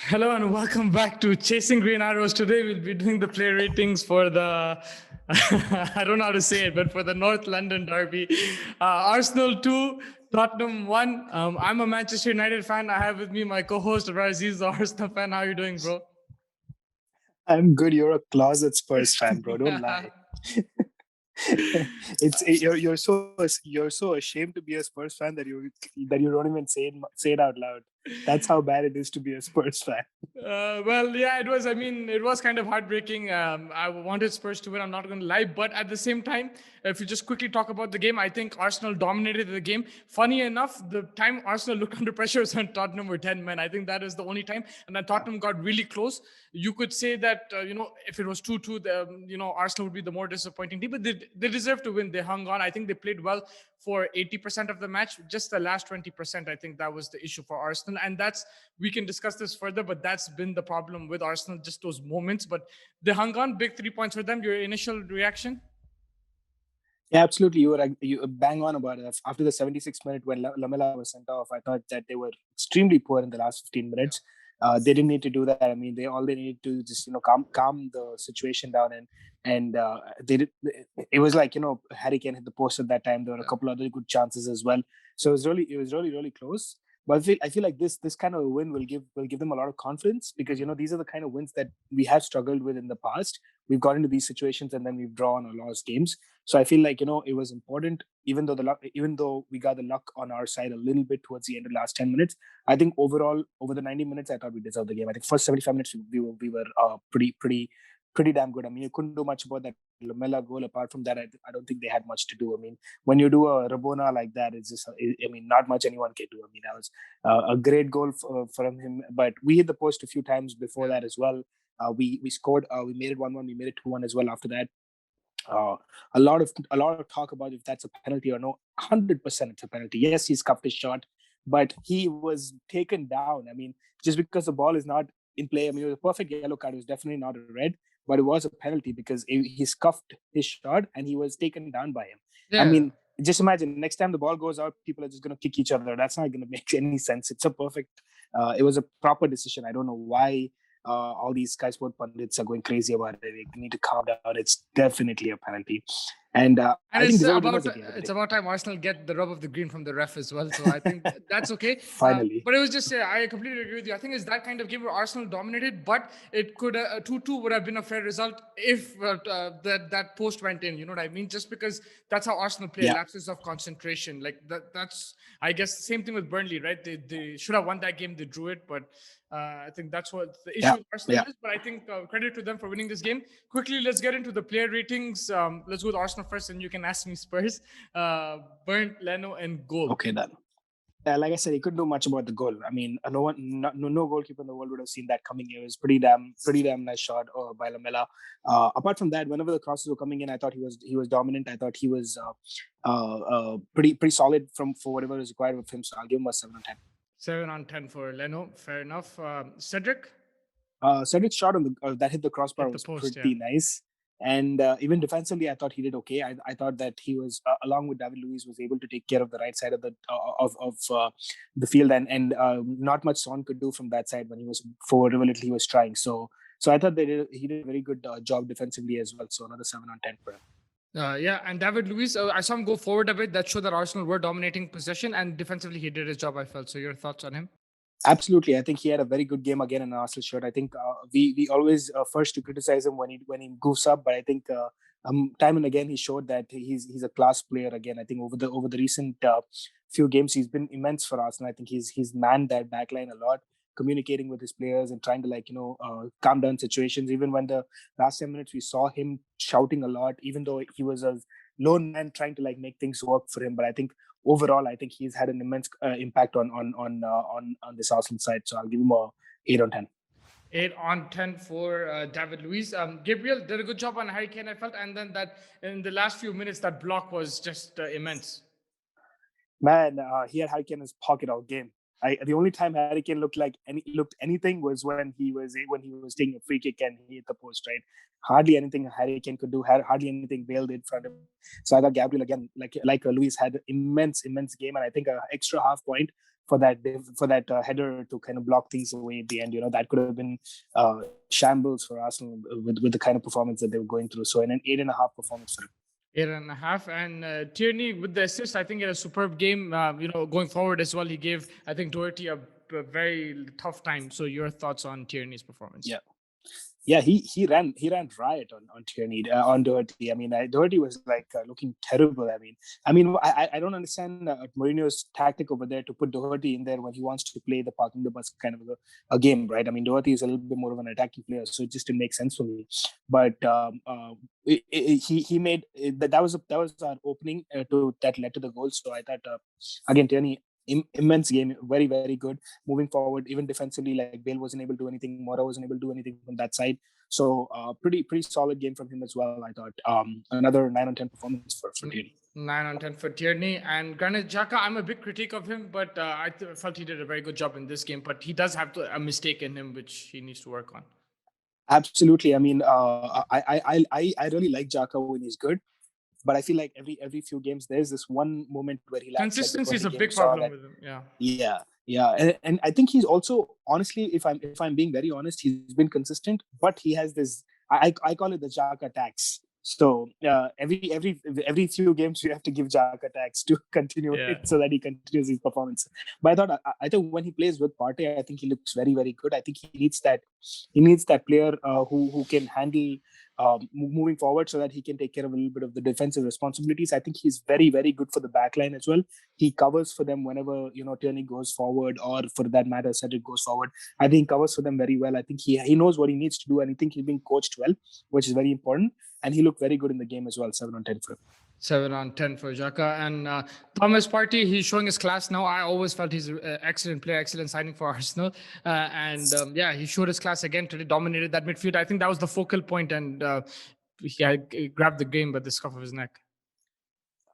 Hello and welcome back to Chasing Green Arrows. Today we'll be doing the play ratings for the, I don't know how to say it, but for the North London derby. Arsenal 2, Tottenham 1. I'm a Manchester United fan. I have with me my co-host Raziz, the Arsenal fan. How are you doing, bro? I'm good. You're a closet Spurs fan, bro. Don't lie. You're so ashamed to be a Spurs fan that you don't even say it out loud. That's how bad it is to be a Spurs fan. Well, yeah, it was. I mean, it was kind of heartbreaking. I wanted Spurs to win. I'm not going to lie, but at the same time, if you just quickly talk about the game, I think Arsenal dominated the game. Funny enough, the time Arsenal looked under pressure was when Tottenham were 10 men. I think that is the only time, and then Tottenham got really close. You could say that if it was 2-2, Arsenal would be the more disappointing team, but they deserve to win. They hung on. I think they played well for 80% of the match. Just the last 20%, I think that was the issue for Arsenal, and we can discuss this further, but that's been the problem with Arsenal, just those moments. But they hung on, big 3 points for them. Your initial reaction? Yeah, absolutely. You were bang on about it. After the 76th minute when Lamela was sent off, I thought that they were extremely poor in the last 15 minutes. They didn't need to do that. I mean, they needed to just calm the situation down and they did. It was like Harry Kane hit the post at that time. There were a couple other good chances as well. So it was really close. But I feel like this kind of win will give them a lot of confidence because these are the kind of wins that we have struggled with in the past. We've got into these situations and then we've drawn or lost games. So I feel like it was important, even though we got the luck on our side a little bit towards the end of the last 10 minutes. I think overall over the 90 minutes, I thought we deserved the game. I think first 75 minutes we were pretty damn good. I mean, you couldn't do much about that Lamela goal. Apart from that, I don't think they had much to do. I mean, when you do a Rabona like that, it's just not much anyone can do. I mean, that was a great goal from him. But we hit the post a few times before that as well. We scored. We made it 1-1. We made it 2-1 as well after that. Uh, a lot of talk about if that's a penalty or no. 100% it's a penalty. Yes, he scuffed his shot, but he was taken down. I mean, just because the ball is not in play. I mean, it was a perfect yellow card. It was definitely not a red, but it was a penalty because he scuffed his shot and he was taken down by him. I Yeah. mean, just imagine next time the ball goes out, people are just going to kick each other. That's not going to make any sense. It's a perfect. It was a proper decision. I don't know why all these Sky Sport pundits are going crazy about it. They need to calm down. It's definitely a penalty, and And I think it's deservedly about was again. it's about time Arsenal get the rub of the green from the ref as well. So I think that's okay. Finally. But it was just I completely agree with you. I think it's that kind of game where Arsenal dominated, but it could 2-2 would have been a fair result if that post went in. You know what I mean? Just because that's how Arsenal play, Yeah. lapses of concentration. Like that's I guess the same thing with Burnley, right? They should have won that game. They drew it, but I think that's what the issue Yeah. with Arsenal Yeah. is. But I think credit to them for winning this game. Quickly, let's get into the player ratings. Let's go with Arsenal first, and you can ask me Spurs. Burnt, Leno, and goal. Okay, done. Like I said, he couldn't do much about the goal. I mean, no goalkeeper in the world would have seen that coming. It was pretty damn nice shot by Lamela. Apart from that, whenever the crosses were coming in, I thought he was dominant. I thought he was pretty solid for whatever was required of him. So I'll give him a 7/10. 7/10 for Leno. Fair enough. Cedric Cedric's shot that hit the crossbar hit the was post. pretty Yeah. nice. And even defensively, I thought he did okay. I thought that he was, along with David Luiz, was able to take care of the right side of the field, and not much Son could do from that side when he was for whatever little he was trying. So I thought he did a very good job defensively as well. So another 7/10 for him. Yeah, and David Luiz, I saw him go forward a bit. That showed that Arsenal were dominating possession, and defensively he did his job. I felt. So your thoughts on him? Absolutely, I think he had a very good game again in an Arsenal shirt. I think we always first to criticize him when he goofs up, but I think time and again he showed that he's a class player again. I think over the recent few games he's been immense for Arsenal. I think he's manned that backline a lot, communicating with his players and trying to calm down situations. Even when the last 10 minutes we saw him shouting a lot, even though he was a lone man trying to make things work for him. But I think overall, I think he's had an immense impact on this Arsenal side. So I'll give him a 8/10. 8/10 for David Luiz. Gabriel did a good job on Harry Kane, I felt, and then that in the last few minutes, that block was just immense. Man, he had Harry Kane in his pocket all game. The only time Harry Kane looked anything was when he was taking a free kick and he hit the post, right? Hardly anything Harry Kane could do. Hardly anything Bale did in front of him. So I thought Gabriel again, like Luiz, had an immense game, and I think an extra half point for that header to kind of block things away at the end. That could have been shambles for Arsenal with the kind of performance that they were going through. So in an 8.5 performance for him. 8.5. And Tierney with the assist, I think, had a superb game. Going forward as well, he gave, I think, Doherty a very tough time. So your thoughts on Tierney's performance? Yeah, he ran riot on Tierney, on Doherty. I mean, Doherty was looking terrible. I don't understand Mourinho's tactic over there to put Doherty in there when he wants to play the parking the bus kind of a game, right? I mean, Doherty is a little bit more of an attacking player, so it just didn't make sense for me. But he made that was our opening that led to the goal. So I thought again, Tierney. Immense game, very very good. Moving forward, even defensively, like Bale wasn't able to do anything, Mora wasn't able to do anything from that side. So pretty solid game from him as well. I thought another 9 on 10 performance for Tierney. 9 on 10 for Tierney. And Granit Xhaka, I'm a big critic of him, but I felt he did a very good job in this game. But he does have a mistake in him, which he needs to work on. Absolutely. I mean, I really like Xhaka when he's good. But I feel like every few games there's this one moment where he lacks. Consistency is a big problem with him. Yeah. And I think he's also, honestly, if I'm being very honest, he's been consistent, but he has this. I call it the Xhaka tax. So every few games you have to give Xhaka tax to continue it so that he continues his performance. But I think when he plays with Partey, I think he looks very very good. I think he needs that player who can handle moving forward so that he can take care of a little bit of the defensive responsibilities. I think he's very very good for the back line as well. He covers for them whenever Tierney goes forward, or for that matter Cedric goes forward. I think he covers for them very well. I think he knows what he needs to do, and I think he's being coached well, which is very important. And he looked very good in the game as well. 7 on 10 for him. 7 on 10 for Xhaka. And Thomas Partey, he's showing his class now. I always felt he's an excellent player, excellent signing for Arsenal. He showed his class again today, dominated that midfield. I think that was the focal point, and he grabbed the game by the scruff of his neck.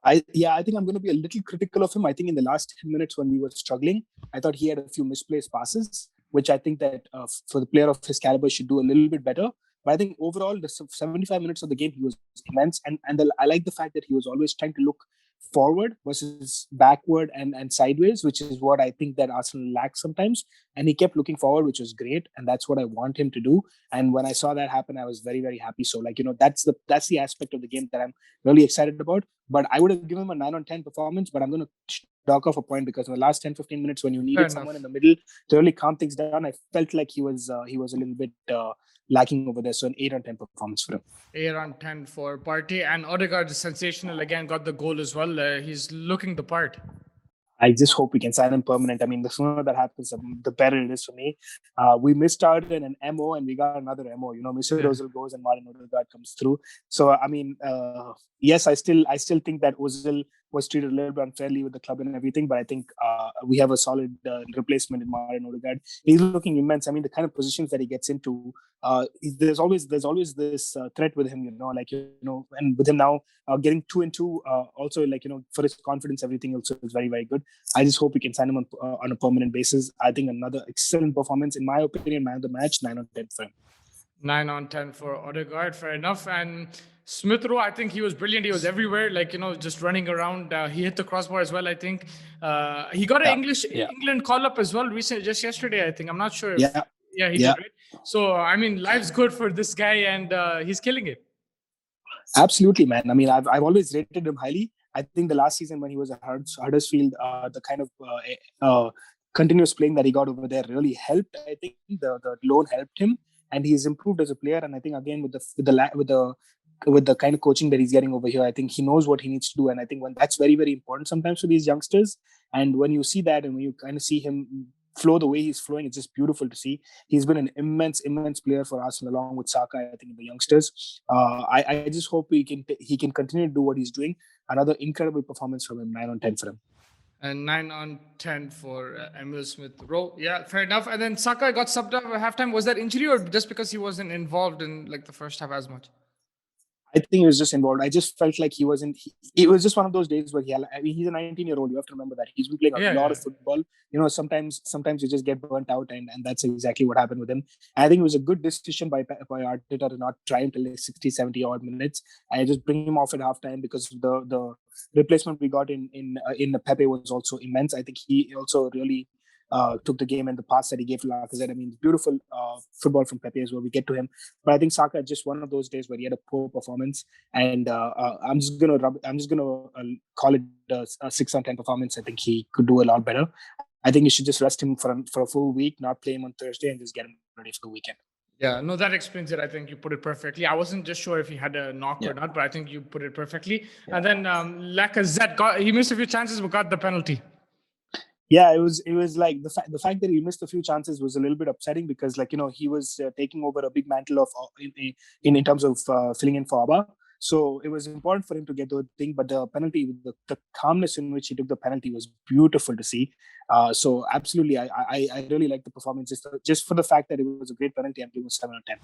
I think I'm going to be a little critical of him. I think in the last 10 minutes when we were struggling, I thought he had a few misplaced passes, which I think that for the player of his caliber should do a little bit better. But I think overall, the 75 minutes of the game, he was immense. And I like the fact that he was always trying to look forward versus backward and sideways, which is what I think that Arsenal lacks sometimes. And he kept looking forward, which was great. And that's what I want him to do. And when I saw that happen, I was very, very happy. So that's the aspect of the game that I'm really excited about. But I would have given him a 9 on 10 performance, but I'm going to dock off a point because in the last 10-15 minutes when you needed someone in the middle to really calm things down, I felt like he was a little bit lacking over there. So an 8 on 10 performance for him. 8 on 10 for Partey. And Odegaard is sensational again, got the goal as well. He's looking the part. I just hope we can sign him permanent. I mean, the sooner that happens, the better it is for me. We missed out in an MO and we got another MO. Mr. Ozil goes and Martin Odegaard comes through. So, I mean, yes, I still think that Ozil was treated a little bit unfairly with the club and everything, but I think we have a solid replacement in Martin Odegaard. He's looking immense. I mean, the kind of positions that he gets into, there's always this threat with him, and with him now getting 2 and 2, also for his confidence, everything also is very, very good. I just hope we can sign him on a permanent basis. I think another excellent performance, in my opinion, man of the match, 9 on 10 for him. 9 on 10 for Odegaard, fair enough. And Smith Rowe, I think he was brilliant. He was everywhere, just running around. He hit the crossbar as well, I think. He got an England call-up as well just yesterday, I think. I'm not sure. He did, right? So, I mean, life's good for this guy, and he's killing it. Absolutely, man. I mean, I've always rated him highly. I think the last season when he was at Huddersfield, the kind of continuous playing that he got over there really helped. I think the loan helped him, and he's improved as a player. And I think again with the kind of coaching that he's getting over here, I think he knows what he needs to do. And I think when that's very, very important sometimes for these youngsters. And when you see that, and when you kind of see him flow the way he's flowing, it's just beautiful to see. He's been an immense player for Arsenal along with Saka, I think, in the youngsters. I just hope he can continue to do what he's doing. Another incredible performance from him. 9 on 10 for him. And 9 on 10 for Emile Smith Rowe. Yeah, fair enough. And then Saka got subbed up at halftime. Was that injury or just because he wasn't involved in the first half as much? I think he was just involved. I just felt like he wasn't. It was just one of those days where I mean, he's a 19-year-old. You have to remember that he's been playing a lot of football. Sometimes you just get burnt out, and that's exactly what happened with him. And I think it was a good decision by Arteta to not try him till like 60, 70 odd minutes. I just bring him off at halftime because the replacement we got in Pepe was also immense. I think he also really took the game, and the pass that he gave to Lacazette. I mean, beautiful football from Pepe as well. We get to him, but I think Saka just one of those days where he had a poor performance, and I'm just gonna call it a 6 on 10 performance. I think he could do a lot better. I think you should just rest him for a full week, not play him on Thursday, and just get him ready for the weekend. Yeah, no, that explains it. I think you put it perfectly. I wasn't just sure if he had a knock or not, but I think you put it perfectly. Yeah. And then Lacazette he missed a few chances but got the penalty. Yeah, it was like the fact that he missed a few chances was a little bit upsetting because he was taking over a big mantle of in terms of filling in for Abba. So it was important for him to get the thing, but the penalty, the calmness in which he took the penalty was beautiful to see. So absolutely, I really like the performance just for the fact that it was a great penalty. I'm giving 7 on 10.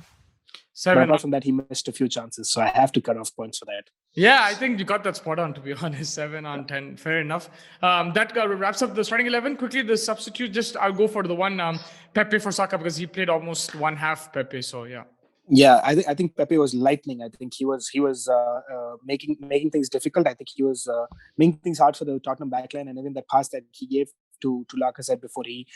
But apart from that, he missed a few chances, so I have to cut off points for that. Yeah, I think you got that spot on, to be honest. 7 on 10, fair enough. That wraps up the starting 11. Quickly, the substitute, I'll go for the one Pepe for Saka because he played almost one half Pepe, so yeah. Yeah, I think Pepe was lightning. I think he was making things difficult. I think he was making things hard for the Tottenham backline, and even the pass that he gave to Lacazette before he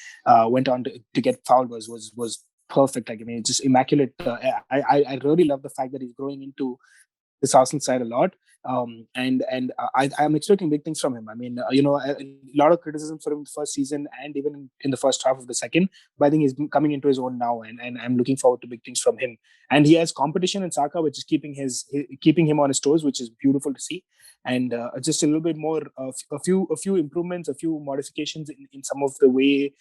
went on to get fouled was perfect. Like, I mean, it's just immaculate. I really love the fact that he's growing into this Arsenal side a lot. And I'm expecting big things from him. I mean, a lot of criticism for him the first season and even in the first half of the second, but I think he's coming into his own now, and I'm looking forward to big things from him. And he has competition in Saka, which is keeping him on his toes, which is beautiful to see. And just a little bit more, a few improvements, a few modifications in some of the way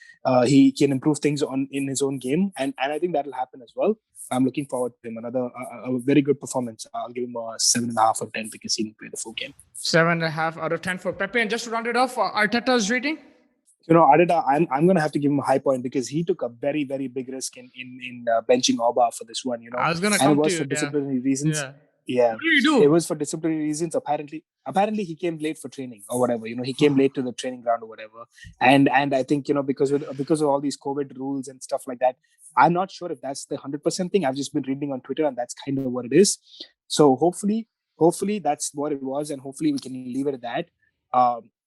he can improve things in his own game, and I think that'll happen as well. I'm looking forward to him. Another a very good performance. I'll give him a 7.5 out of 10 because he didn't play the full game. 7.5 out of 10 for Pepe. And just to round it off, Arteta's rating? Arteta, I'm going to have to give him a high point because he took a very, very big risk in benching Oba for this one. I was going to come to you. For disciplinary reasons. Yeah. What do you do? It was for disciplinary reasons. Apparently he came late for training or whatever. He came late to the training ground or whatever. And I think because of all these COVID rules and stuff like that, I'm not sure if that's the 100% thing. I've just been reading on Twitter, and that's kind of what it is. So hopefully that's what it was, and hopefully we can leave it at that.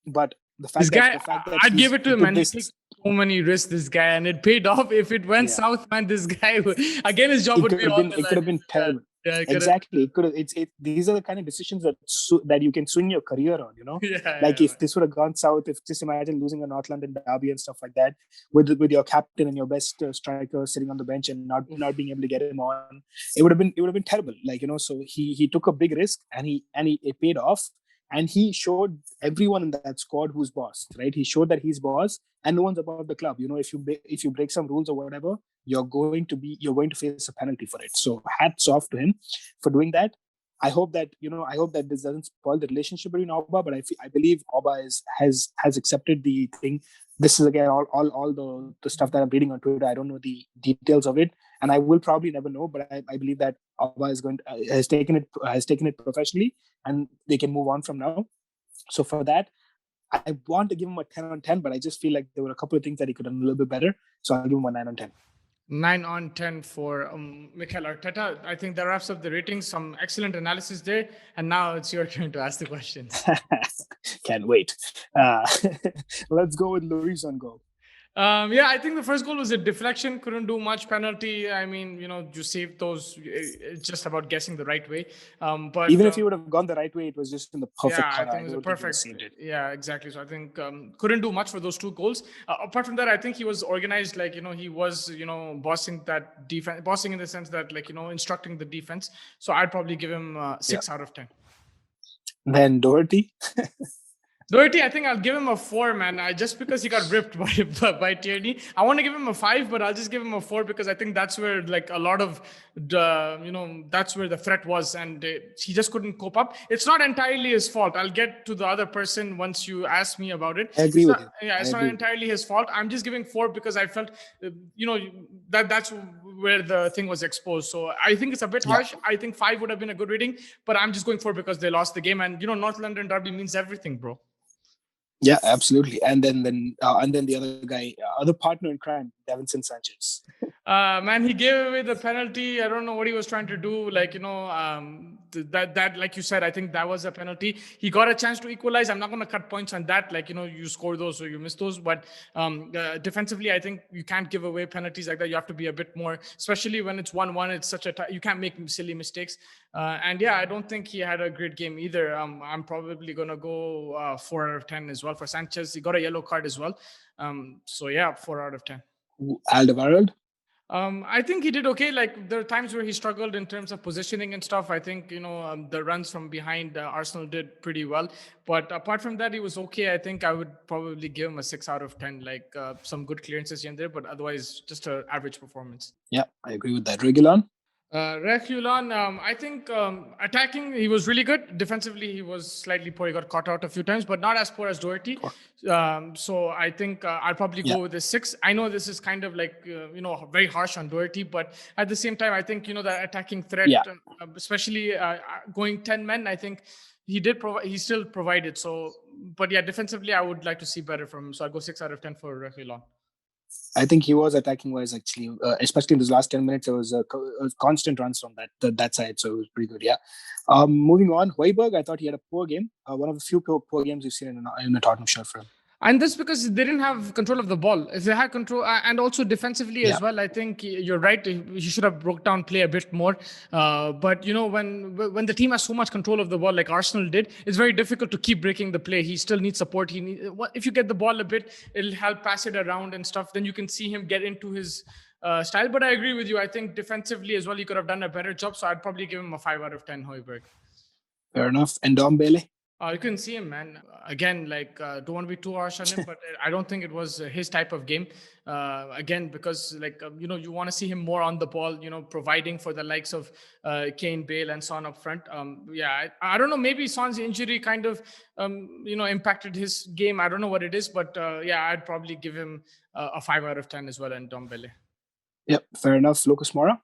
But the fact that I'd give it to him, and he took so many risks, this guy, and it paid off. If it went south, man, this guy again, his job would be on the line. It could have been terrible. Yeah, exactly. It could have. These are the kind of decisions that you can swing your career on. If this would have gone south, if just imagine losing a North London derby and stuff like that, with your captain and your best striker sitting on the bench and not being able to get him on, it would have been terrible. So he took a big risk, and it paid off. And he showed everyone in that squad who's boss, right? He showed that he's boss, and no one's above the club. If you break some rules or whatever, you're going to face a penalty for it. So hats off to him for doing that. I hope that this doesn't spoil the relationship between Oba, but I believe Oba has accepted the thing. This is again all the stuff that I'm reading on Twitter. I don't know the details of it, and I will probably never know. But I believe that Oba has taken it professionally, and they can move on from now. So for that, I want to give him a 10 on 10, but I just feel like there were a couple of things that he could have done a little bit better. So I'll give him a 9 on 10. 9 on 10 for Mikel Arteta. I think that wraps up the ratings. Some excellent analysis there. And now it's your turn to ask the questions. Can't wait. Let's go with Luiz on goal. I think the first goal was a deflection. Couldn't do much. Penalty. I mean, you saved those. It's just about guessing the right way. But even if you would have gone the right way, it was just in the perfect corner. I think it was a perfect. Yeah, exactly. So I think couldn't do much for those two goals. Apart from that, I think he was organized. He was bossing that defense, bossing in the sense that instructing the defense. So I'd probably give him 6 out of 10. Then Doherty. Doherty, I think I'll give him a 4, man. Just because he got ripped by Tierney. I want to give him a 5, but I'll just give him a 4 because I think that's where a lot of that's where the threat was, and he just couldn't cope up. It's not entirely his fault. I'll get to the other person once you ask me about it. I agree with you. Yeah, it's not entirely his fault. I'm just giving 4 because I felt, that's where the thing was exposed. So I think it's a bit harsh. I think 5 would have been a good rating, but I'm just going 4 because they lost the game. And North London derby means everything, bro. Yeah, absolutely. And then the other guy, other partner in crime, Davinson Sanchez. Man, he gave away the penalty. I don't know what he was trying to do. That like you said, I think that was a penalty. He got a chance to equalize. I'm not going to cut points on that. You score those or you miss those. But defensively, I think you can't give away penalties like that. You have to be a bit more, especially when it's 1-1. It's such you can't make silly mistakes. And yeah, I don't think he had a great game either. I'm probably going to go 4 out of 10 as well for Sanchez. He got a yellow card as well. So yeah, 4 out of 10. Alderweireld? I think he did okay. Like there are times where he struggled in terms of positioning and stuff. I think the runs from behind Arsenal did pretty well, but apart from that, he was okay. I think I would probably give him a 6 out of 10. Like some good clearances here and there, but otherwise just an average performance. Yeah, I agree with that. Reguilon? Reguilon, I think attacking, he was really good. Defensively, he was slightly poor. He got caught out a few times, but not as poor as Doherty. So I think I'll probably go with a 6. I know this is kind of like, very harsh on Doherty, but at the same time, I think, the attacking threat, especially going 10 men, I think he did provide, he still provided. So, but yeah, defensively, I would like to see better from him. So I'll go 6 out of 10 for Reguilon. I think he was attacking wise actually, especially in those last 10 minutes. There was a constant runs from that side, so it was pretty good. Yeah. Moving on, Huyberg, I thought he had a poor game. One of the few poor games we've seen in a Tottenham shirt for him. And that's because they didn't have control of the ball. If they had control, and also defensively as well, I think you're right. He should have broke down play a bit more. But when the team has so much control of the ball, like Arsenal did, it's very difficult to keep breaking the play. He still needs support. If you get the ball a bit, it'll help pass it around and stuff. Then you can see him get into his style. But I agree with you. I think defensively as well, he could have done a better job. So I'd probably give him a 5 out of 10. Huyberg. Fair enough. And Ndombele? You can see him, man. Again, don't want to be too harsh on him, but I don't think it was his type of game. Again, because you want to see him more on the ball, providing for the likes of Kane, Bale, and Son up front. I don't know. Maybe Son's injury kind of, impacted his game. I don't know what it is, but I'd probably give him a 5 out of 10 as well. And Ndombele. Yep, fair enough. Lucas Mora?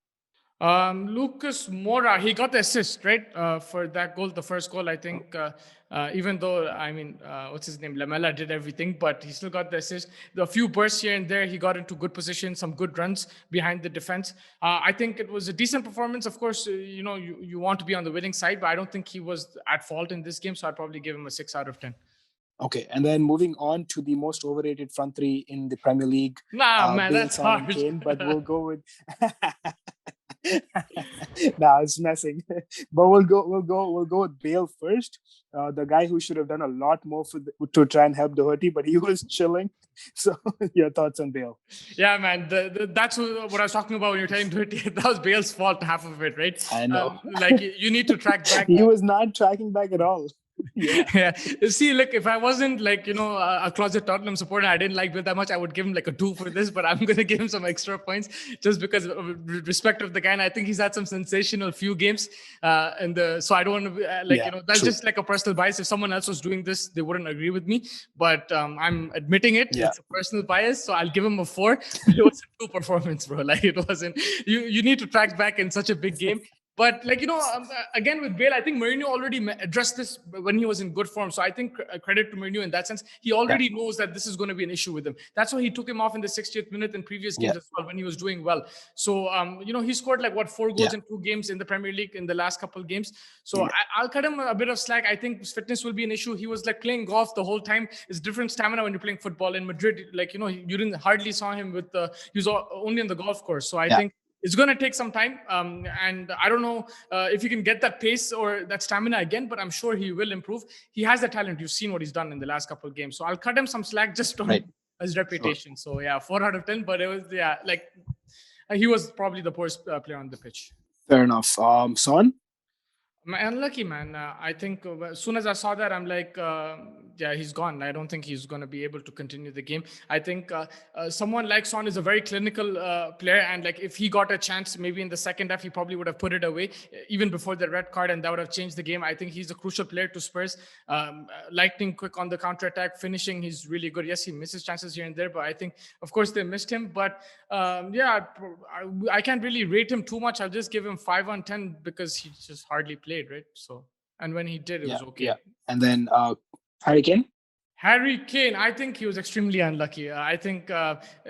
Lucas Mora, he got the assist, right? For that goal, the first goal, I think, even though, what's his name? Lamela did everything, but he still got the assist. A few bursts here and there, he got into good position, some good runs behind the defense. I think it was a decent performance. Of course, you want to be on the winning side, but I don't think he was at fault in this game, so I'd probably give him a 6 out of 10. Okay, and then moving on to the most overrated front three in the Premier League. Man, that's hard. Kane, but we'll go with... it's messing. But we'll go with Bale first. The guy who should have done a lot more to try and help Doherty, but he was chilling. So, your thoughts on Bale? Yeah, man. That's what I was talking about when you're telling Doherty. That was Bale's fault, half of it, right? I know. You need to track back. He was not tracking back at all. Yeah. See, look, if I wasn't a closet Tottenham supporter, I didn't like Bill that much, I would give him a 2 for this, but I'm going to give him some extra points just because of respect of the guy. And I think he's had some sensational few games. So I don't want to be that's true. Just like a personal bias. If someone else was doing this, they wouldn't agree with me, but I'm admitting it. Yeah. It's a personal bias. So I'll give him a 4. It was a 2 performance, bro. It wasn't, you need to track back in such a big game. But again with Bale, I think Mourinho already addressed this when he was in good form. So I think credit to Mourinho in that sense. He already knows that this is going to be an issue with him. That's why he took him off in the 60th minute in previous games as well when he was doing well. So he scored 4 goals in 2 games in the Premier League in the last couple of games. So I'll cut him a bit of slack. I think fitness will be an issue. He was playing golf the whole time. It's different stamina when you're playing football. In Madrid, you didn't hardly saw him he was only on the golf course. So I think it's going to take some time. And I don't know if he can get that pace or that stamina again, but I'm sure he will improve. He has the talent. You've seen what he's done in the last couple of games. So I'll cut him some slack just on his reputation. Sure. So 4 out of 10, but it was, he was probably the poorest player on the pitch. Fair enough. Son? Unlucky, man. I think as soon as I saw that, I'm like, yeah, he's gone. I don't think he's going to be able to continue the game. I think someone like Son is a very clinical player, and like if he got a chance, maybe in the second half, he probably would have put it away even before the red card, and that would have changed the game. I think he's a crucial player to Spurs. Lightning quick on the counter attack, finishing. He's really good. Yes, he misses chances here and there, but I think, of course, they missed him. But yeah, I can't really rate him too much. I'll just give him 5 on 10 because he just hardly played, right? So, and when he did, it was okay. And then Harry Kane. Harry Kane, I think he was extremely unlucky. I think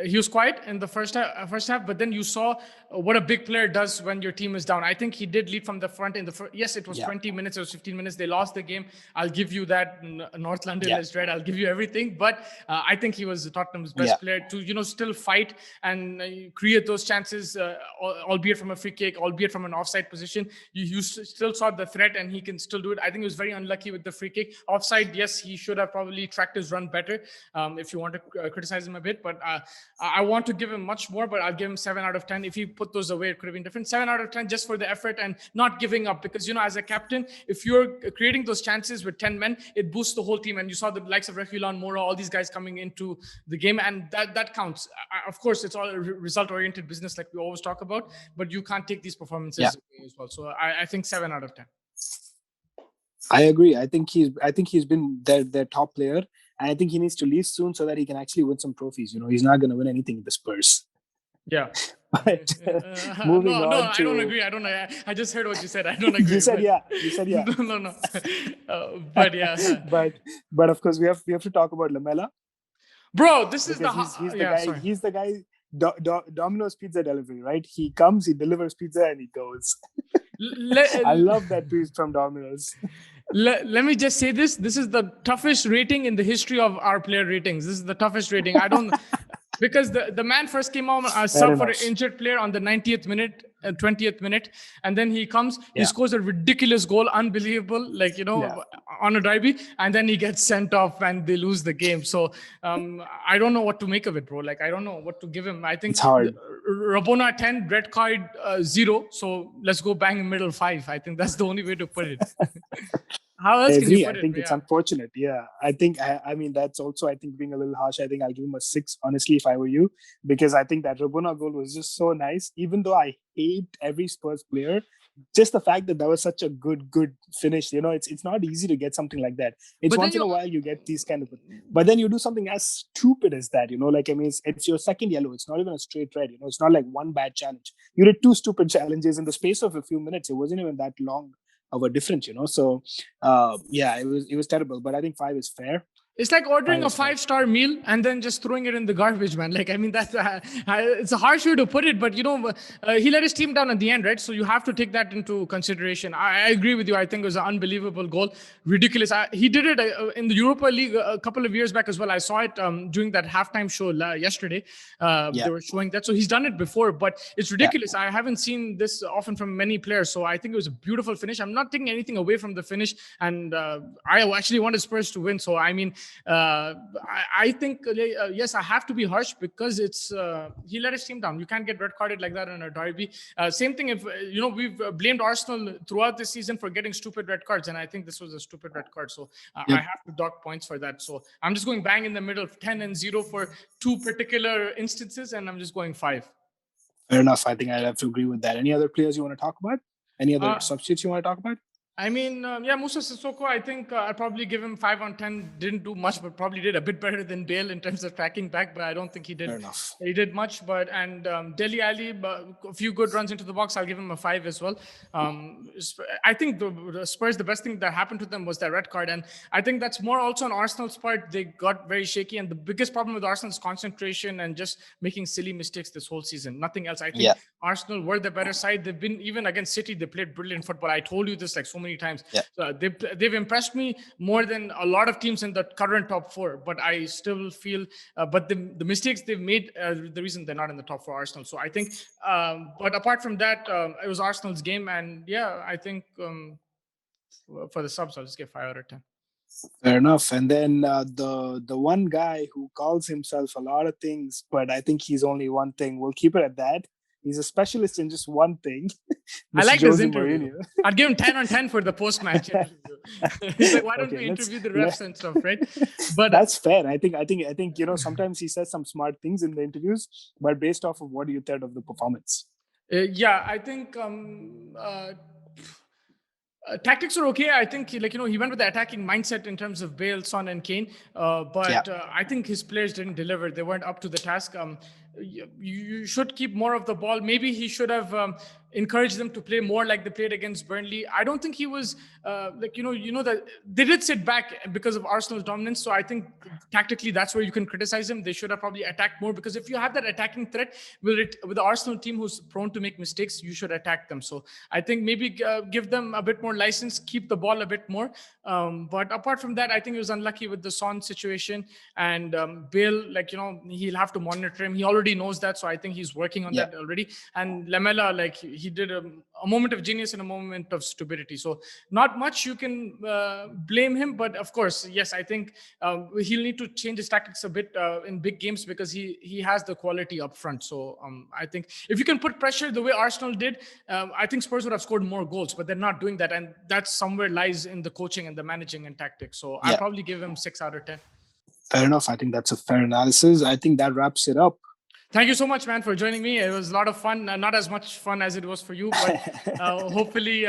he was quiet in the first half, but then you saw what a big player does when your team is down. I think he did lead from the front in the first. Yes, it was 20 minutes, it was 15 minutes. They lost the game. I'll give you that. North London is red. I'll give you everything. But I think he was Tottenham's best player to still fight and create those chances, albeit from a free kick, albeit from an offside position. You still saw the threat, and he can still do it. I think he was very unlucky with the free kick. Offside, yes, he should have probably tracked his run better, if you want to criticize him a bit, but I want to give him much more, but I'll give him 7 out of 10. If he put those away, it could have been different. 7 out of 10 just for the effort and not giving up, because as a captain, if you're creating those chances with 10 men, it boosts the whole team. And you saw the likes of Reguilon, Mora, all these guys coming into the game, and that counts. Of course, it's all a result-oriented business like we always talk about, but you can't take these performances away as well. So I think 7 out of 10. I agree. I think he's been their top player, and I think he needs to leave soon so that he can actually win some trophies. He's not going to win anything in the Spurs. Yeah. But moving on. No, I don't agree. I don't know. I just heard what you said. I don't agree. You said yeah. No. But yeah. But of course we have to talk about Lamela. Bro, this is he's the guy. Sorry. He's the guy. Domino's pizza delivery, right? He comes, he delivers pizza, and he goes. I love that tweet from Domino's. Let me just say this. This is the toughest rating in the history of our player ratings. This is the toughest rating. I don't... Because the man first came on as sub for an injured player on the 90th minute, 20th minute, and then he comes, he scores a ridiculous goal, unbelievable, on a derby, and then he gets sent off and they lose the game. So I don't know what to make of it, bro. Like, I don't know what to give him. I think it's hard. Rabona 10, red card 0. So let's go bang in middle 5. I think that's the only way to put it. How else can you put it? I think it's unfortunate. Yeah, I think I mean that's also being a little harsh. I think I'll give him a 6, honestly, if I were you, because I think that Rabona goal was just so nice. Even though I hate every Spurs player, just the fact that was such a good finish. It's not easy to get something like that. It's once in a while you get these kind of, but then you do something as stupid as that. It's your second yellow. It's not even a straight red. It's not like one bad challenge. You did 2 stupid challenges in the space of a few minutes. It wasn't even that long of a difference, so it was terrible, but I think 5 is fair. It's like ordering a 5-star meal and then just throwing it in the garbage, man. Like, I mean, that's it's a harsh way to put it, but he let his team down at the end, right? So you have to take that into consideration. I agree with you. I think it was an unbelievable goal, ridiculous. He did it in the Europa League a couple of years back as well. I saw it during that halftime show yesterday. They were showing that, so he's done it before, but it's ridiculous. I haven't seen this often from many players, so I think it was a beautiful finish. I'm not taking anything away from the finish, and I actually wanted Spurs to win. So I mean. I think yes, I have to be harsh because it's he let his team down. You can't get red carded like that in a derby. Same thing if we've blamed Arsenal throughout this season for getting stupid red cards, and I think this was a stupid red card. So I have to dock points for that. So I'm just going bang in the middle, 10 and 0 for 2 particular instances, and I'm just going 5. Fair enough. I think I'd have to agree with that. Any other players you want to talk about? Any other substitutes you want to talk about? I mean, Musa Sissoko, I think I'd probably give him 5 on 10. Didn't do much, but probably did a bit better than Bale in terms of tracking back, but I don't think he did. Fair enough. He did much, and Dele Alli, a few good runs into the box. I'll give him a 5 as well. I think the Spurs, the best thing that happened to them was that red card, and I think that's more also on Arsenal's part. They got very shaky, and the biggest problem with Arsenal is concentration and just making silly mistakes this whole season. Nothing else. I think Arsenal were the better side. They've been, even against City, they played brilliant football. I told you this like so many times. So they've impressed me more than a lot of teams in the current top 4, but I still feel but the mistakes they've made are the reason they're not in the top 4, Arsenal. So I think but apart from that, it was Arsenal's game, and I think for the subs I'll just give 5 out of 10. Fair enough. And then the one guy who calls himself a lot of things, but I think he's only one thing, we'll keep it at that. He's a specialist in just one thing. I like Mr. this Jose interview. Mourinho. I'd give him 10 on 10 for the post-match interview. He's like, why don't we interview the refs and stuff, right? But that's fair. I think sometimes he says some smart things in the interviews, but based off of what you thought of the performance. Yeah, I think tactics are okay. I think he went with the attacking mindset in terms of Bale, Son, and Kane. But I think his players didn't deliver. They weren't up to the task. You should keep more of the ball. Maybe he should have encouraged them to play more like they played against Burnley. I don't think he was that they did sit back because of Arsenal's dominance. So I think tactically that's where you can criticize him. They should have probably attacked more, because if you have that attacking threat with the Arsenal team who's prone to make mistakes, you should attack them. So I think maybe give them a bit more license, keep the ball a bit more. But apart from that, I think he was unlucky with the Son situation, and Bale, he'll have to monitor him. He already knows that, so I think he's working on that already. And Lamela, he did a moment of genius and a moment of stupidity. So not much you can blame him, but of course, yes, I think he'll need to change his tactics a bit in big games, because he has the quality up front. So I think if you can put pressure the way Arsenal did, I think Spurs would have scored more goals, but they're not doing that, and that somewhere lies in the coaching and the managing and tactics. So I'll probably give him 6 out of 10. Fair enough. I think that's a fair analysis. I think that wraps it up. Thank you so much, man, for joining me. It was a lot of fun. Not as much fun as it was for you, but hopefully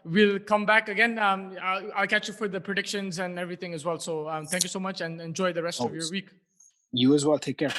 we'll come back again. I'll catch you for the predictions and everything as well. So thank you so much, and enjoy the rest of your week. You as well. Take care.